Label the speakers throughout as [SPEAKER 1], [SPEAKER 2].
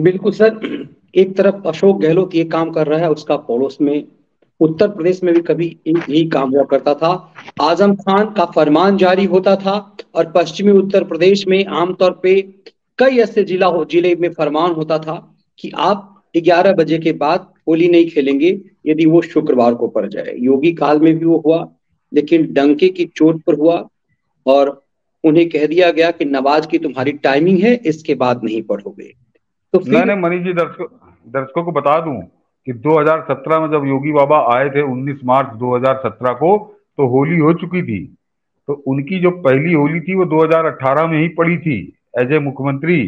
[SPEAKER 1] बिल्कुल सर। एक तरफ अशोक गहलोत ये काम कर रहा है, उसका पड़ोस में उत्तर प्रदेश में भी कभी यही काम हुआ करता था। आजम खान का फरमान जारी होता था और पश्चिमी उत्तर प्रदेश में आमतौर पे कई ऐसे जिले में फरमान होता था कि आप 11 बजे के बाद होली नहीं खेलेंगे यदि वो शुक्रवार को पड़ जाए। योगी काल में भी वो हुआ, लेकिन डंके की चोट पर हुआ और उन्हें कह दिया गया कि नवाज की तुम्हारी टाइमिंग है, इसके बाद नहीं पढ़ोगे। तो
[SPEAKER 2] नहीं
[SPEAKER 1] फिर
[SPEAKER 2] नहीं मनीष जी, दर्शकों को बता दूं कि 2017 में जब योगी बाबा आए थे 19 मार्च 2017 को, तो होली हो चुकी थी। तो उनकी जो पहली होली थी वो 2018 में ही पड़ी थी एज ए मुख्यमंत्री।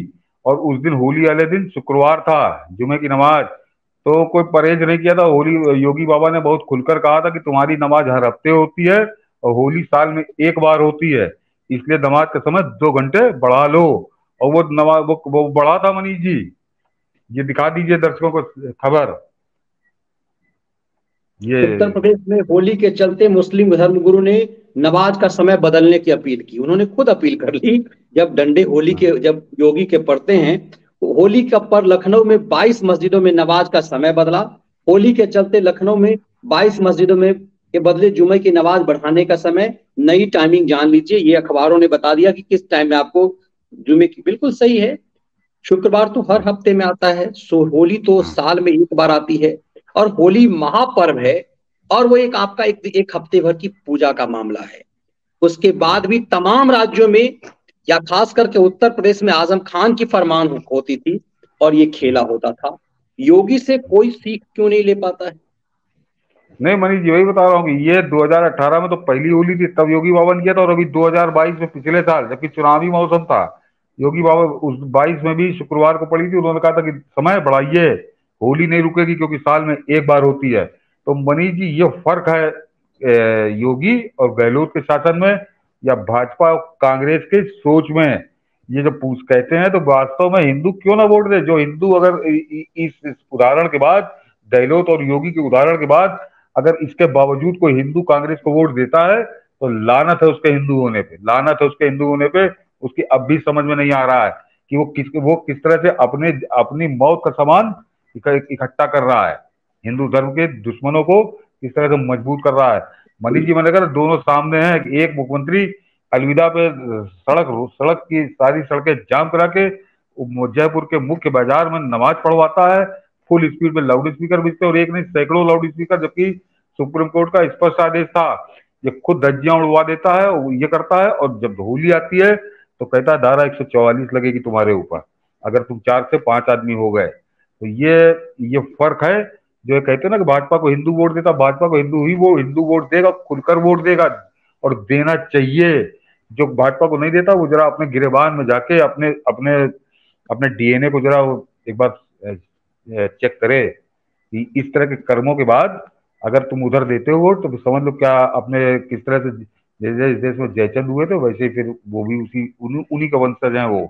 [SPEAKER 2] और उस दिन होली वाले दिन शुक्रवार था, जुमे की नमाज। तो कोई परहेज नहीं किया था। होली योगी बाबा ने बहुत खुलकर कहा था कि तुम्हारी नमाज हर हफ्ते होती है और होली साल में एक बार होती है, इसलिए नमाज का समय 2 घंटे बढ़ा लो। और वो नमाज वो बढ़ा था मनीष जी। ये दिखा दीजिए दर्शकों को खबर।
[SPEAKER 1] उत्तर
[SPEAKER 2] ये
[SPEAKER 1] प्रदेश में होली के चलते मुस्लिम धर्मगुरु ने नमाज का समय बदलने की अपील की। उन्होंने खुद अपील कर ली। जब डंडे होली के जब योगी के पड़ते हैं तो होली का पर लखनऊ में 22 मस्जिदों में नमाज का समय बदला। होली के चलते लखनऊ में 22 मस्जिदों में के बदले जुमे की नमाज बढ़ाने का समय, नई टाइमिंग जान लीजिए। ये अखबारों ने बता दिया कि किस टाइम में आपको जुमे की, बिल्कुल सही है। शुक्रवार तो हर हफ्ते में आता है, सो होली तो साल में एक बार आती है और होली महापर्व है। और वो एक आपका एक हफ्ते भर की पूजा का मामला है। उसके बाद भी तमाम राज्यों में या खास करके उत्तर प्रदेश में आजम खान की फरमान होती थी और ये खेला होता था। योगी से कोई सीख क्यों नहीं ले पाता है?
[SPEAKER 2] नहीं मनीष जी, वही बता रहा हूँ कि ये 2018 में तो पहली होली थी, तब योगी बाबा ने किया था। और अभी 2022 में पिछले साल जबकि चुनावी मौसम था, योगी बाबा उस 22 में भी शुक्रवार को पड़ी थी। उन्होंने कहा था कि समय बढ़ाइए, होली नहीं रुकेगी क्योंकि साल में एक बार होती है। तो मनीष जी, ये फर्क है योगी और गहलोत के शासन में या भाजपा और कांग्रेस के सोच में। ये जो पूछ कहते हैं तो वास्तव में हिंदू क्यों ना वोट दे। जो हिंदू अगर इस उदाहरण के बाद, गहलोत और योगी के उदाहरण के बाद, अगर इसके बावजूद कोई हिंदू कांग्रेस को वोट देता है तो लानत है उसके हिंदू होने पे, लानत है उसके हिंदू होने पे। उसकी अब भी समझ में नहीं आ रहा है कि वो किस तरह से अपने अपनी मौत का सामान इकट्ठा कर रहा है, हिंदू धर्म के दुश्मनों को किस तरह से मजबूत कर रहा है। मनीष जी, मैंने कहा दोनों सामने हैं। एक मुख्यमंत्री अलविदा पे सड़क सड़क की सारी सड़कें जाम करा के जयपुर के मुख्य बाजार में नमाज पढ़वाता है, फुल स्पीड में लाउड स्पीकर बजते हैं, और एक नहीं सैकड़ों लाउड स्पीकर, जबकि सुप्रीम कोर्ट का स्पष्ट आदेश था। ये खुद धज्जियां उड़वा देता है, ये करता है। और जब होली आती है तो कहता है धारा 144 लगेगी तुम्हारे ऊपर अगर तुम 4 से 5 आदमी हो गए। तो ये फर्क है। जो ये कहते हैं ना कि भाजपा को हिंदू वोट देता, भाजपा को हिंदू ही वो हिंदू वोट देगा, खुलकर वोट देगा और देना चाहिए। जो भाजपा को नहीं देता वो जरा अपने गिरेबान में जाके अपने अपने अपने डीएनए को जरा वो एक बार चेक करे कि इस तरह के कर्मों के बाद अगर तुम उधर देते हो वोट तो समझ लो क्या अपने किस तरह से जैसे इस देश में जयचंद हुए थे वैसे ही फिर वो भी उसी उन्हीं का वंशज हैं वो।